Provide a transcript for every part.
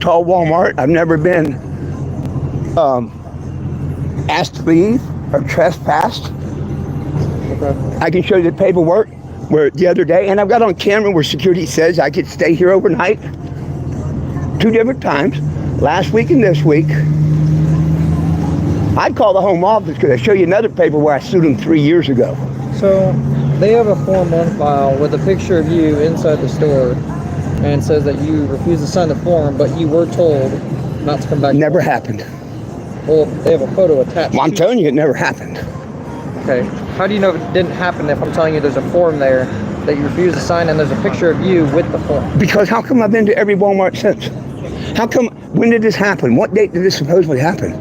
Wichita Walmart. I've never been asked to leave or trespassed. Okay. I can show you the paperwork where the other day, and I've got on camera where security says I could stay here overnight 2 different times, last week and this week. I'd call the home office because I show you another paper where I sued them 3 years ago. So they have a form on file with a picture of you inside the store, and it says that you refused to sign the form, but you were told not to come back. Never happened. Well, they have a photo attached. Well, I'm telling you, it never happened. Okay. How do you know it didn't happen if I'm telling you there's a form there that you refused to sign and there's a picture of you with the form? Because how come I've been to every Walmart since? How come, when did this happen? What date did this supposedly happen?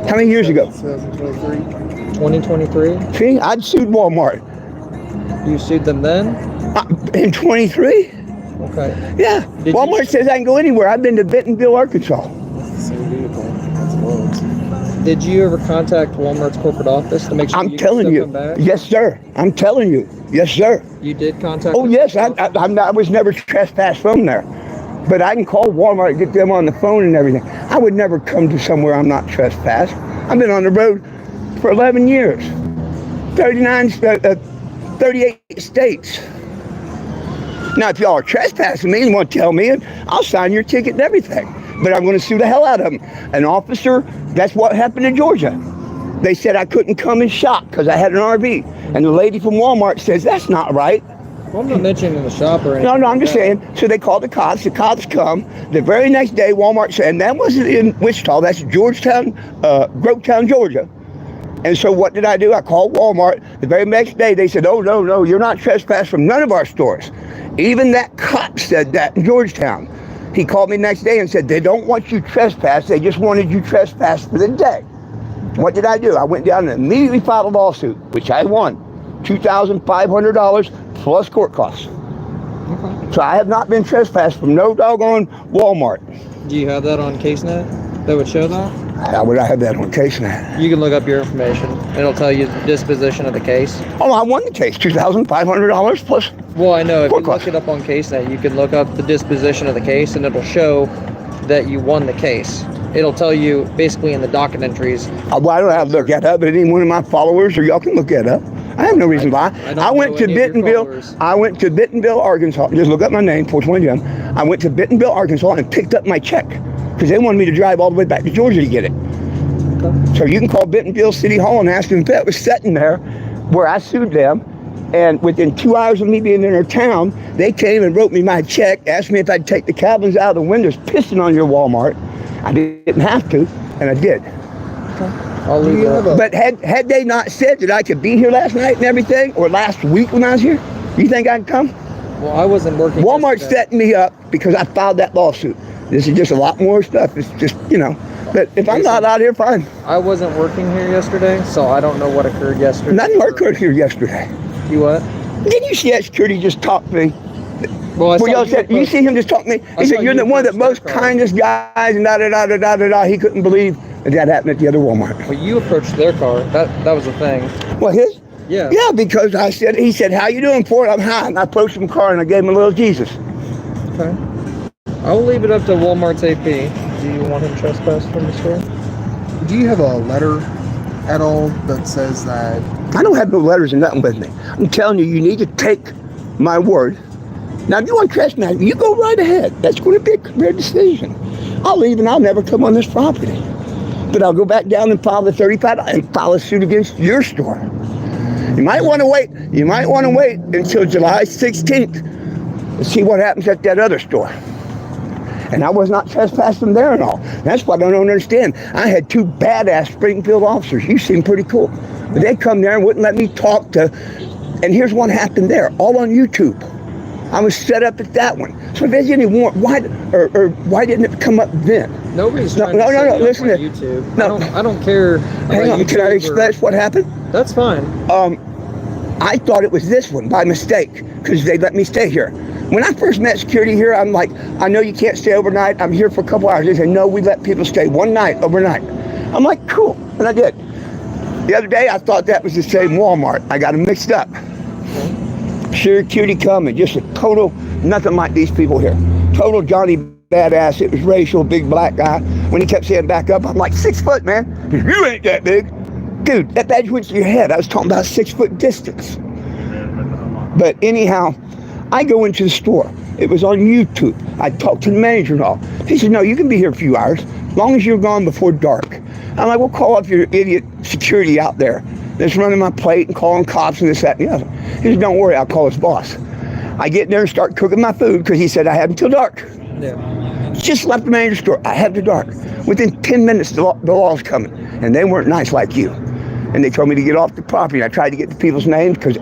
How many years ago? 2023? See, I'd sued Walmart. You sued them then? In 23? Okay. Yeah. Did Walmart says I can go anywhere. I've been to Bentonville, Arkansas. Same vehicle. That's Lowe's. Did you ever contact Walmart's corporate office to make sure I'm you telling could you. come back? Yes, sir. I'm telling you. Yes, sir. You did contact Oh, them? yes. I was never trespassed from there. But I can call Walmart and get them on the phone and everything. I would never come to somewhere I'm not trespassed. I've been on the road for 11 years. 38 states. Now, if y'all are trespassing me and want to tell me it, I'll sign your ticket and everything. But I'm going to sue the hell out of them. An officer, that's what happened in Georgia. They said I couldn't come and shop because I had an RV. And the lady from Walmart says, that's not right. Well, I'm not mentioning the shop or anything. No, I'm just saying. So they called the cops. The cops come. The very next day, Walmart said, and that wasn't in Wichita. That's Georgetown, Grovetown, Georgia. And so what did I do? I called Walmart. The very next day, they said, oh, no, you're not trespassed from none of our stores. Even that cop said that in Georgetown. He called me next day and said, they don't want you trespassed. They just wanted you trespassed for the day. What did I do? I went down and immediately filed a lawsuit, which I won. $2,500 plus court costs. Okay. So I have not been trespassed from no doggone Walmart. Do you have that on CaseNet that would show that? How would I have that on CaseNet? You can look up your information. It'll tell you the disposition of the case. Oh, I won the case. $2,500 plus. Well, I know. If you court look costs. it up on CaseNet, you can look up the disposition of the case, and it'll show that you won the case. It'll tell you basically in the docket entries. Well, I don't have to look that up, but any one of my followers, or y'all can look that up. I have no reason why. I went to Bentonville. I went to Bentonville, Arkansas. Just look up my name, 420 Jim. I went to Bentonville, Arkansas, and picked up my check because they wanted me to drive all the way back to Georgia to get it. Okay. So you can call Bentonville City Hall and ask them if that was sitting there where I sued them. And within 2 hours of me being in their town, they came and wrote me my check, asked me if I'd take the cabins out of the windows, pissing on your Walmart. I didn't have to, and I did. Okay. I'll leave it. But had they not said that I could be here last night and everything, or last week when I was here, you think I'd come? Well, I wasn't working. Walmart's yesterday. setting me up because I filed that lawsuit. This is just a lot more stuff. It's just, But if I'm not out here, fine. I wasn't working here yesterday, so I don't know what occurred yesterday. Nothing occurred here yesterday. You what? Didn't you see that security just talk to me? Well, I Well, saw y'all said, you see him just talk to me? He said, you're the one of the most kindest guys, and da-da-da-da-da-da-da. He couldn't believe that happened at the other Walmart. Well, you approached their car. That was the thing. Well, his? Yeah. Yeah, because he said, how you doing, Ford? I'm high. And I approached him car, and I gave him a little Jesus. Okay. I will leave it up to Walmart's AP. Do you want him trespassed from the store? Do you have a letter at all that says that? I don't have no letters and nothing with me. I'm telling you, you need to take my word. Now, if you want trespass, you go right ahead. That's going to be a career decision. I'll leave and I'll never come on this property. But I'll go back down and file the $35 and file a suit against your store. You might want to wait. You might want to wait until July 16th to see what happens at that other store. And I was not trespassing there and all. That's what I don't understand. I had 2 badass Springfield officers. You seem pretty cool. But they come there and wouldn't let me talk to, and here's what happened there, all on YouTube. I was set up at that one. So if there's any warrant, why didn't it come up then? Nobody's trying to set you up listen on to YouTube. No. I don't care. Hang on, can I express what happened? That's fine. I thought it was this one by mistake because they let me stay here. When I first met security here, I'm like, I know you can't stay overnight. I'm here for a couple hours. They said, no, we let people stay one night overnight. I'm like, cool, and I did. The other day, I thought that was the same Walmart. I got them mixed up. Security coming, just a total, nothing like these people here. Total Johnny badass. It was racial, big black guy. When he kept saying back up, I'm like, 6 foot, man. You ain't that big. Dude, that badge went to your head. I was talking about 6 foot distance. But anyhow, I go into the store. It was on YouTube. I talked to the manager and all. He said, no, you can be here a few hours, as long as you're gone before dark. I'm like, well, call up your idiot security out there that's running my plate and calling cops and this, that, and the other. He said, don't worry, I'll call his boss. I get in there and start cooking my food because he said I had until dark. Yeah. Just left the manager's store. I have to dark. Within 10 minutes, the law's coming. And they weren't nice like you. And they told me to get off the property. I tried to get the people's names because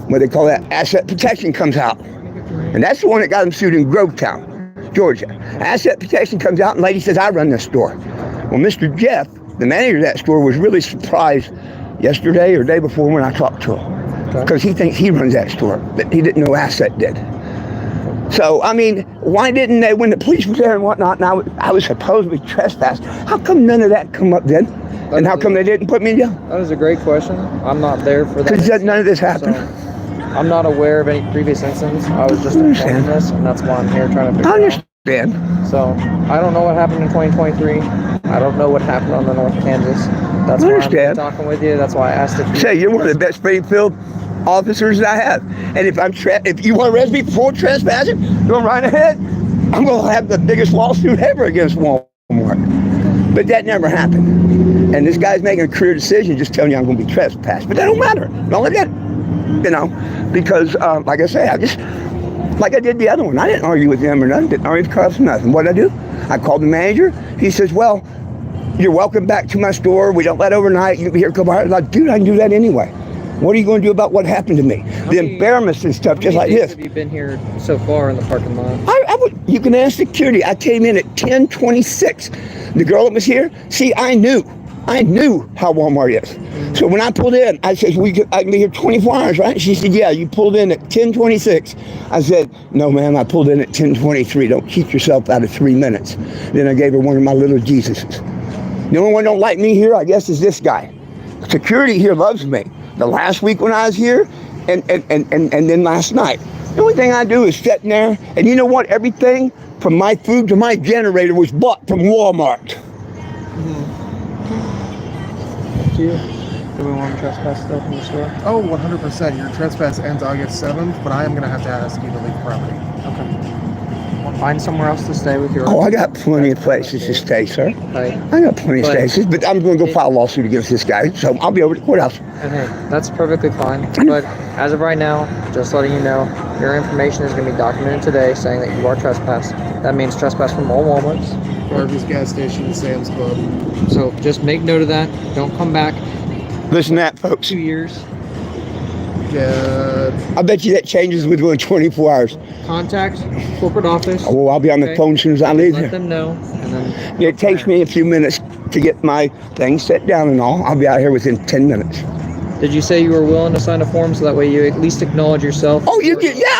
what they call that, asset protection comes out. And that's the one that got him sued in Grovetown, Georgia. Asset protection comes out and the lady says, I run this store. Well, Mr. Jeff, the manager of that store, was really surprised yesterday or day before when I talked to him. Because he thinks he runs that store, but he didn't know Asset did. So, I mean, why didn't they, when the police were there and whatnot, and I was supposedly trespassed, how come none of that come up then? And how come they didn't put me in jail? That is a great question. I'm not there for that. Because none of this happened. So, I'm not aware of any previous incidents. I was just informed of this, and that's why I'm here trying to figure I it out. understand. So, I don't know what happened in 2023. I don't know what happened on the North Kansas. That's why I'm here talking with you. That's why I asked if you... Say, you're one of the best Springfield officers that I have. And if you want to arrest me for trespassing, go right ahead. I'm going to have the biggest lawsuit ever against Walmart. But that never happened. And this guy's making a career decision just telling you I'm going to be trespassed. But that don't matter. Don't let that, because like I say, I just, like I did the other one, I didn't argue with them or nothing, didn't argue with cops or nothing. What did I do? I called the manager. He says, well, you're welcome back to my store. We don't let overnight. You can be here a couple hours. I'm like, dude, I can do that anyway. What are you going to do about what happened to me? The embarrassments and stuff, just like this. Have you been here so far in the parking lot? You can ask security. I came in at 10:26. The girl that was here, see, I knew how Walmart is. So when I pulled in, I said, I can be here 24 hours, right? She said, yeah, you pulled in at 10:26. I said, no, ma'am, I pulled in at 10:23. Don't keep yourself out of 3 minutes. Then I gave her one of my little Jesuses. The only one that don't like me here, I guess, is this guy. Security here loves me. The last week when I was here, and then last night. The only thing I do is sit in there, and you know what? Everything from my food to my generator was bought from Walmart. Do we want to trespass stuff in the store? Oh, 100%. Your trespass ends August 7th, but I am going to have to ask you to leave property. Okay. Find somewhere else to stay with your... Oh, I got plenty of places to stay, sir. Right. I got plenty of places, but I'm going to go file a lawsuit against this guy, so I'll be over at the courthouse. And hey, that's perfectly fine. But as of right now, just letting you know, your information is going to be documented today saying that you are trespassed. That means trespass from all Walmarts. Arby's gas station, Sam's Club. So just make note of that. Don't come back. Listen to that, folks. 2 years. Yeah. I bet you that changes within 24 hours. Contact corporate office. Oh, well, I'll be on the phone as soon as I leave Let here. them know. And then It takes me a few minutes to get my things set down and all. I'll be out here within 10 minutes. Did you say you were willing to sign a form so that way you at least acknowledge yourself? Oh, yeah,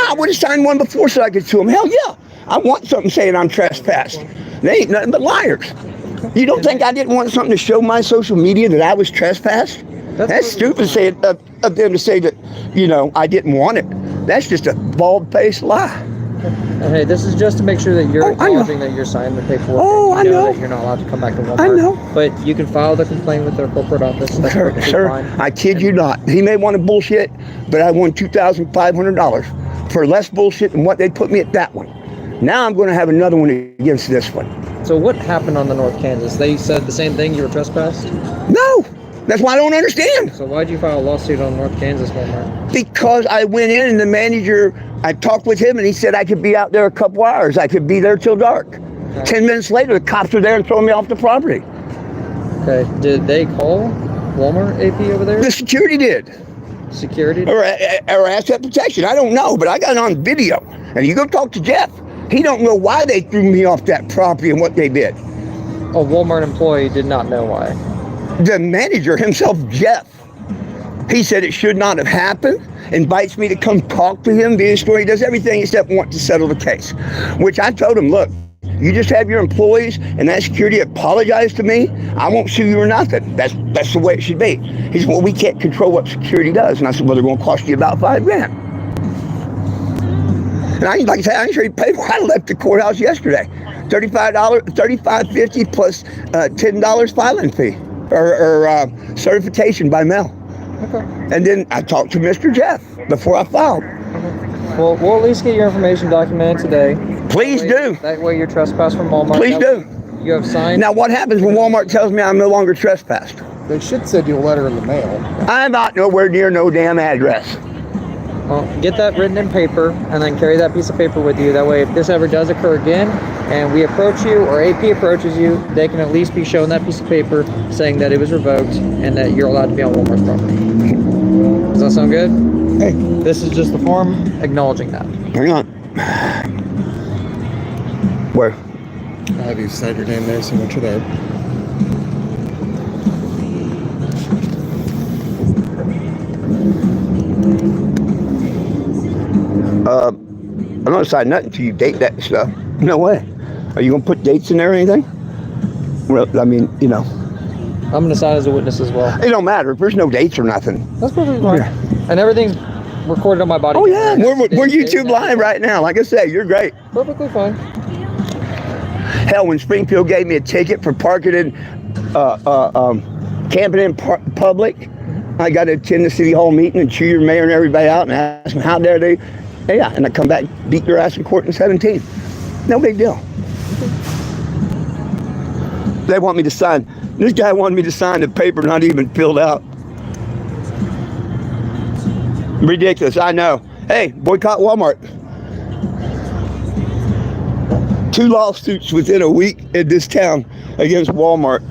I would have signed one before so I could sue him. Hell yeah. I want something saying I'm trespassed. They ain't nothing but liars. You don't think I didn't want something to show my social media that I was trespassed? That's stupid of them to say that, I didn't want it. That's just a bald-faced lie. And hey, this is just to make sure that you're acknowledging that you're signing the paperwork. Oh, I know. That you're not allowed to come back to Walmart. I know. But you can file the complaint with their corporate office. That's Sir, fine. I kid you not. He may want to bullshit, but I won $2,500 for less bullshit than what they put me at that one. Now I'm going to have another one against this one. So what happened on the North Kansas? They said the same thing, you were trespassed? No. That's why I don't understand. So why'd you file a lawsuit on North Kansas Walmart? Because I went in and the manager, I talked with him and he said I could be out there a couple hours. I could be there till dark. Okay. 10 minutes later, the cops were there and throwing me off the property. Okay. Did they call Walmart AP over there? The security did. Security? Or asset protection. I don't know, but I got it on video. And you go talk to Jeff. He don't know why they threw me off that property and what they did. A Walmart employee did not know why. The manager himself, Jeff, he said it should not have happened, invites me to come talk to him, be a story, he does everything except want to settle the case. Which I told him, look, you just have your employees and that security apologize to me, I won't sue you or nothing. That's the way it should be. He said, well, we can't control what security does. And I said, well, they're going to cost you about $5,000. And I like I say, I ain't sure you paid. I left the courthouse yesterday. $35.50 plus $10 filing fee or certification by mail. Okay. And then I talked to Mr. Jeff before I filed. Well, we'll at least get your information documented today. Please do. That way you're trespassed from Walmart. Please do. You have signed. Now, what happens when Walmart tells me I'm no longer trespassed? They should send you a letter in the mail. I'm out nowhere near no damn address. Well, get that written in paper and then carry that piece of paper with you. That way, if this ever does occur again and we approach you or AP approaches you, they can at least be shown that piece of paper saying that it was revoked and that you're allowed to be on Walmart's property. Does that sound good? Hey, This is just the form acknowledging that. hang on. Where? I'll have you sign your name there, signature there. I'm not signing nothing until you date that stuff. No way. Are you gonna put dates in there or anything? Well, I mean, you know, I'm going to sign as a witness as well. it don't matter if there's no dates or nothing. That's perfectly fine. And everything's recorded on my body. Oh yeah, camera. we're YouTube live right now. Like I said, you're great. Perfectly fine. Hell, when Springfield gave me a ticket for parking in, camping in public, I got to attend the city hall meeting and chew your mayor and everybody out and ask them how dare they. Yeah, and I come back, beat their ass in court in 17. No big deal. They want me to sign. This guy wanted me to sign the paper not even filled out. Ridiculous, I know. Hey, boycott Walmart. 2 lawsuits within a week in this town against Walmart.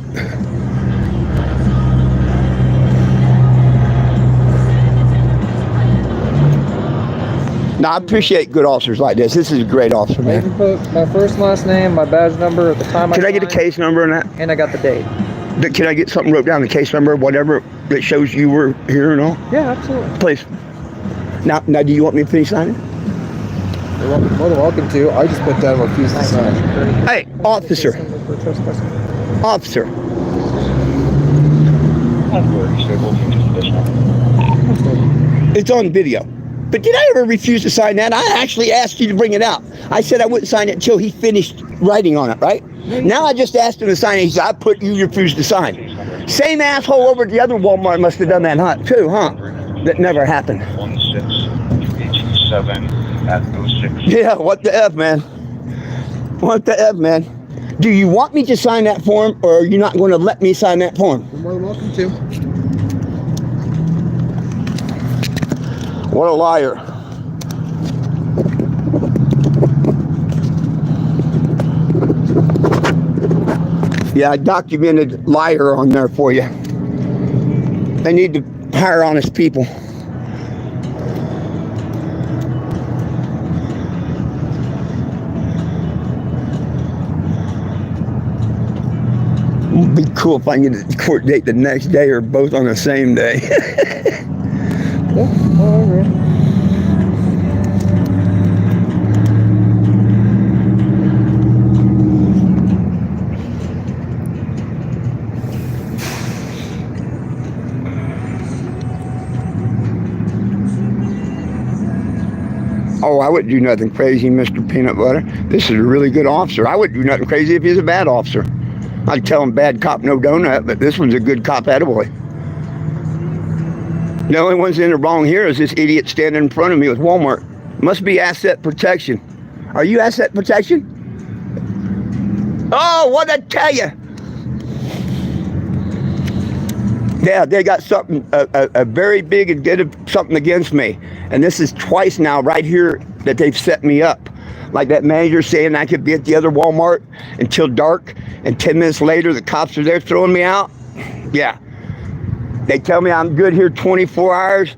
Now, I appreciate good officers like this. This is a great officer, I even man. put my first and last name, my badge number at the time. Can I get a signed, case number on that? And I got the date. Can I get something wrote down, the case number, whatever, that shows you were here and all? Yeah, absolutely. Please. Now, do you want me to finish signing? You're more than welcome to. I just put down refuse to sign. Hey, officer. Officer. It's on video. But did I ever refuse to sign that? I actually asked you to bring it out. I said I wouldn't sign it until he finished writing on it, right? Now I just asked him to sign it. He said, I put you refused to sign. Same asshole over at the other Walmart must have done that too, huh? That never happened. 16827 at 06. Yeah, what the F, man? What the F, man? Do you want me to sign that form, or are you not going to let me sign that form? You're more than welcome to. What a liar. Yeah, I documented liar on there for you. They need to hire honest people. It'd be cool if I can get a court date the next day or both on the same day. Yeah, I agree. Oh, I wouldn't do nothing crazy, Mr. Peanut Butter. This is a really good officer. I wouldn't do nothing crazy if he's a bad officer. I'd tell him bad cop, no donut, but this one's a good cop, attaboy. The only one's in the wrong here is this idiot standing in front of me with Walmart. Must be asset protection. Are you asset protection? Oh, what'd I tell you? Yeah, they got something, a very big and did something against me. And this is twice now right here that they've set me up. Like that manager saying I could be at the other Walmart until dark, and 10 minutes later the cops are there throwing me out. Yeah. They tell me I'm good here 24 hours.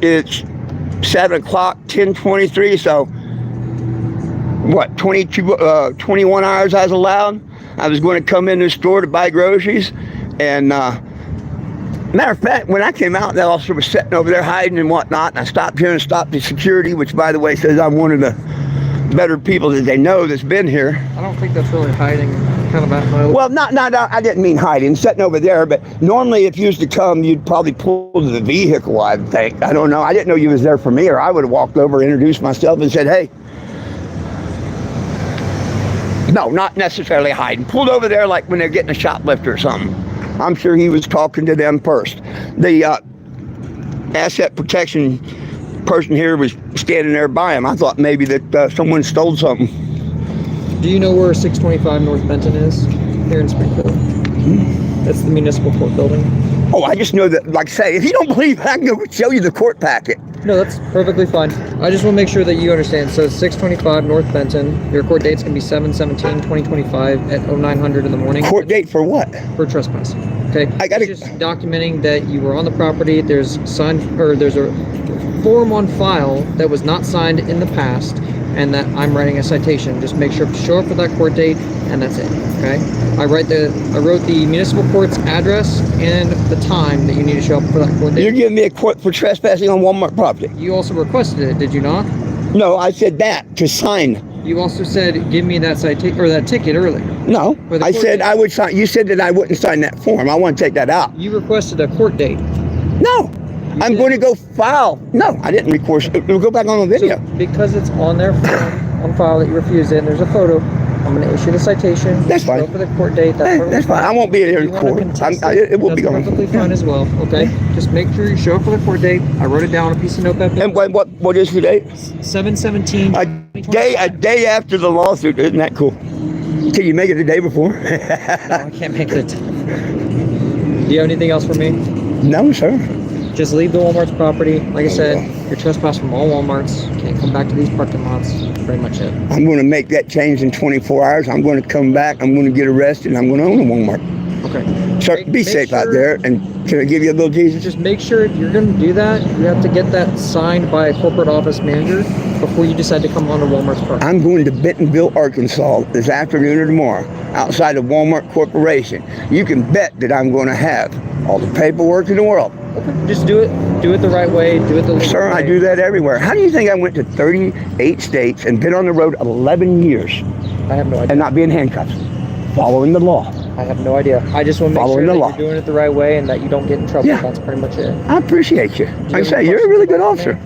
It's 7 o'clock, 10:23, so what, 21 hours I was allowed. I was going to come in the store to buy groceries, and matter of fact, when I came out, that officer was sitting over there hiding and whatnot, and I stopped here and stopped the security, which, by the way, says I'm one of the better people that they know that's been here. I don't think that's really hiding. kind of at my... Well, not, I didn't mean hiding, sitting over there, but normally if you was to come, you'd probably pull to the vehicle, I think. I don't know. I didn't know you was there for me, or I would have walked over, introduced myself, and said, hey. No, not necessarily hiding. Pulled over there like when they're getting a shoplifter or something. I'm sure he was talking to them first. The asset protection person here was standing there by him. I thought maybe that someone stole something. Do you know where 625 North Benton is here in Springfield? That's the municipal court building. Oh, I just know that, like I say, if you don't believe, I can go show you the court packet. No, that's perfectly fine. I just want to make sure that you understand. So 625 North Benton, your court date's going to be 7/17/2025 at 0900 in the morning. Court date for what? For trespass. Okay. It's just documenting that you were on the property. There's there's a form on file that was not signed in the past, and that I'm writing a citation. Just make sure to show up for that court date, and that's it. Okay. I wrote the municipal court's address and the time that you need to show up for that court date. You're giving me a court for trespassing on Walmart property. You also requested it, did you not? No, I said that to sign. You also said give me that citation or that ticket earlier. No, I said I would sign. You said that I wouldn't sign that form. I want to take that out. You requested a court date. No, I'm going to go file. No, I didn't request. We'll go back on the video. So because it's on their form on file that you refused it, and there's a photo, I'm going to issue the citation. That's fine. Go for the court date. That's fine. I won't be here in court. It will be gone. Perfectly fine as well. Okay. Just make sure you show up for the court date. I wrote it down on a piece of notepad. And what is the date? 7/17. A day after the lawsuit. Isn't that cool? Can you make it the day before? No, I can't make it. Do you have anything else for me? No, sir. Just leave the Walmart's property. Like I said, you're trespassing from all Walmarts. Can't come back to these parking lots. That's pretty much it. I'm going to make that change in 24 hours. I'm going to come back. I'm going to get arrested. And I'm going to own a Walmart. Okay. Sir, be safe out there. And can I give you a little Jesus? Just make sure if you're going to do that, you have to get that signed by a corporate office manager before you decide to come onto Walmart's property. I'm going to Bentonville, Arkansas this afternoon or tomorrow outside of Walmart Corporation. You can bet that I'm going to have all the paperwork in the world. Okay. Just do it. Do it the right way. Do it the legal way. Sir, I do that everywhere. How do you think I went to 38 states and been on the road 11 years? I have no idea. And not being handcuffed? Following the law. I have no idea. I just want to make sure that you're doing it the right way and that you don't get in trouble. Yeah. That's pretty much it. I appreciate you. Like I say, you're a really good officer.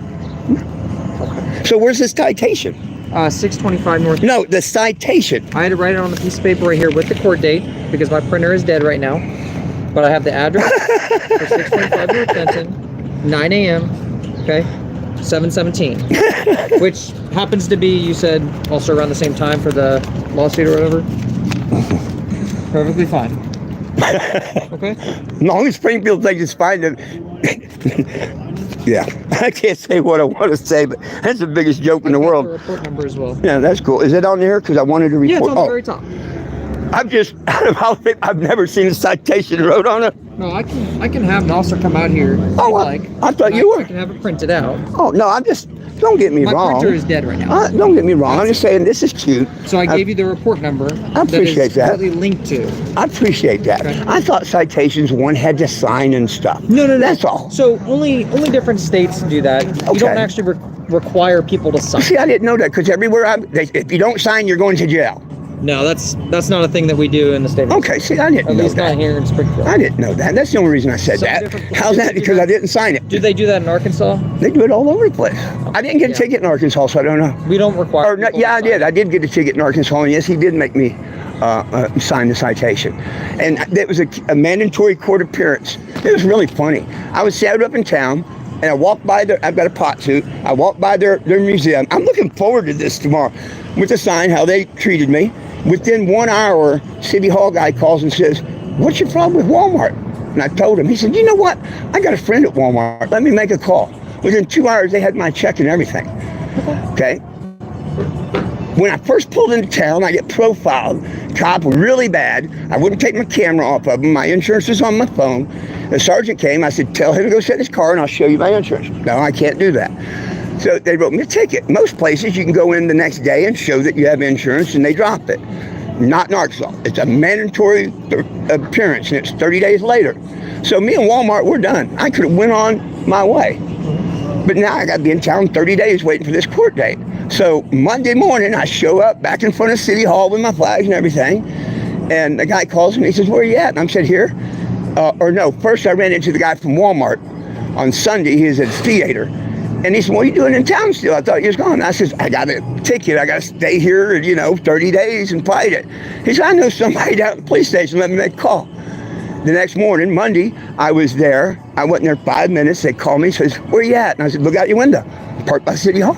Okay. So where's this citation? 625 North. No, the citation. I had to write it on a piece of paper right here with the court date because my printer is dead right now. But I have the address for 625 North Benton, 9 a.m. Okay, 7/17, which happens to be, you said, also around the same time for the lawsuit or whatever. Perfectly fine. Okay. As long as Springfield thinks it's fine. Yeah, I can't say what I want to say, but that's the biggest joke in the world. The report number as well. Yeah, that's cool. Is it on there? Because I wanted to report. Yeah, it's on the very top. I've never seen a citation wrote on it. No, I can have an officer come out here. I thought you were. I can have it printed out. Oh no, don't get me wrong. My printer is dead right now. Don't get me wrong. I'm just saying this is cute. So I gave you the report number. I appreciate that. Completely linked to. I appreciate that. Okay. I thought citations one had to sign and stuff. No. That's all. So only different states do that. Okay. You don't actually require people to sign. See, I didn't know that because everywhere if you don't sign, you're going to jail. No, that's not a thing that we do in the state. Okay, see, I didn't know that. At least not here in Springfield. I didn't know that. That's the only reason I said that. How's that? Because I didn't sign it. Do they do that in Arkansas? They do it all over the place. I didn't get a ticket in Arkansas, so I don't know. We don't require. I did. I did get a ticket in Arkansas, and yes, he did make me sign the citation. And it was a mandatory court appearance. It was really funny. I was sat up in town, and I walked by I've got a pot suit. I walked by their museum. I'm looking forward to this tomorrow with the sign, how they treated me. Within 1 hour, City Hall guy calls and says, "What's your problem with Walmart?" And I told him. He said, "You know what? I got a friend at Walmart. Let me make a call." Within 2 hours, they had my check and everything. Okay? When I first pulled into town, I get profiled. Cop really bad. I wouldn't take my camera off of him. My insurance was on my phone. The sergeant came. I said, "Tell him to go sit in his car and I'll show you my insurance." No, I can't do that. So they wrote me a ticket. Most places you can go in the next day and show that you have insurance and they drop it. Not in Arkansas. It's a mandatory appearance and it's 30 days later. So me and Walmart, we're done. I could have went on my way. But now I got to be in town 30 days waiting for this court date. So Monday morning I show up back in front of City Hall with my flags and everything. And the guy calls me, he says, where are you at? And I said, here. Or no, first I ran into the guy from Walmart on Sunday. He was at the theater. And he said, what are you doing in town still? I thought you was gone. I said, I got a ticket. I got to stay here, 30 days and fight it. He said, I know somebody down at the police station. Let me make a call. The next morning, Monday, I was there. I went in there 5 minutes. They called me, says, where you at? And I said, look out your window. Parked by City Hall.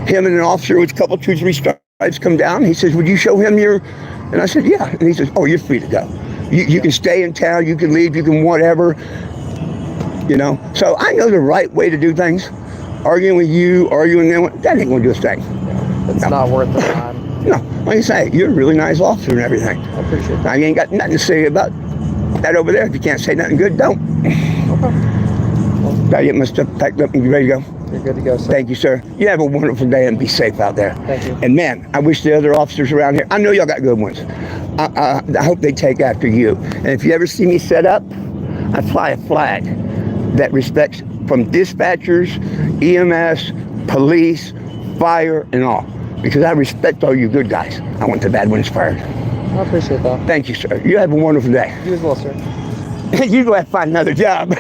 Him and an officer with a couple, 2, 3 stripes come down. He says, would you show him your... And I said, yeah. And he says, oh, you're free to go. You can stay in town, you can leave, you can whatever, So I know the right way to do things. Arguing with you, arguing with them, that ain't going to do a thing. It's not worth the time. No, like you say, you're a really nice officer and everything. I appreciate that. Now, you ain't got nothing to say about that over there. If you can't say nothing good, don't. Okay. Well, Gotta get my stuff packed up and be ready to go. You're good to go, sir. Thank you, sir. You have a wonderful day and be safe out there. Thank you. And man, I wish the other officers around here, I know y'all got good ones. I hope they take after you. And if you ever see me set up, I fly a flag that respects from dispatchers, EMS, police, fire, and all. Because I respect all you good guys. I want the bad ones fired. I appreciate that. Thank you, sir. You have a wonderful day. You as well, sir. You go have to find another job.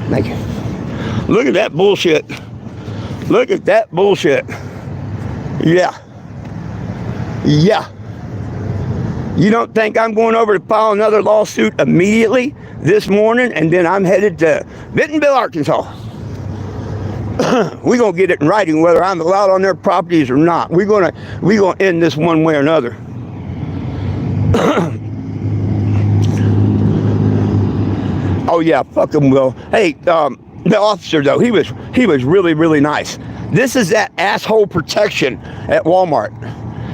Thank you. Look at that bullshit. Look at that bullshit. Yeah. Yeah. You don't think I'm going over to file another lawsuit immediately this morning, and then I'm headed to Bentonville, Arkansas. We're going to get it in writing whether I'm allowed on their properties or not. We're going to end this one way or another. Oh yeah, fuck them, Will. Hey, the officer though, he was really, really nice. This is that asshole protection at Walmart.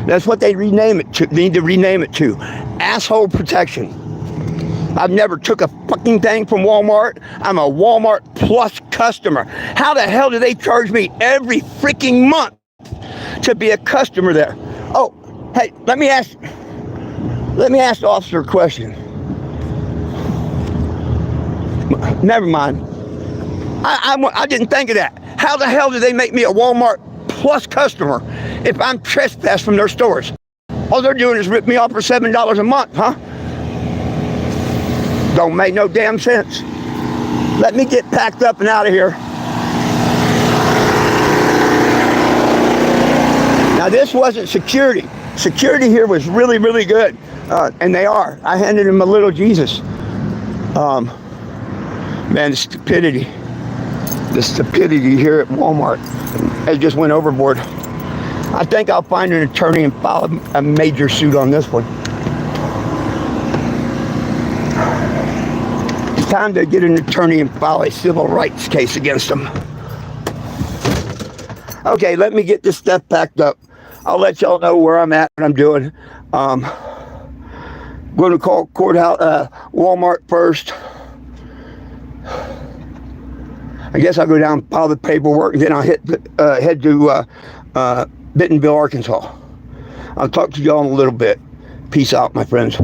That's what they rename it to. They need to rename it to asshole protection. I've never took a fucking thing from Walmart. I'm a Walmart Plus customer. How the hell do they charge me every freaking month to be a customer there? Oh, hey, let me ask the officer a question. Never mind. I didn't think of that. How the hell do they make me a Walmart Plus customer if I'm trespassed from their stores? All they're doing is rip me off for $7 a month, huh? Don't make no damn sense. Let me get packed up and out of here. Now this wasn't security. Security here was really, really good. And they are. I handed him a little Jesus. Man, the stupidity here at Walmart, they just went overboard. I think I'll find an attorney and file a major suit on this one. It's time to get an attorney and file a civil rights case against them. Okay, let me get this stuff packed up. I'll let y'all know where I'm at, what I'm doing. Going to call courthouse, Walmart first. I guess I'll go down and file the paperwork, and then I'll head to Bentonville, Arkansas. I'll talk to y'all in a little bit. Peace out, my friends.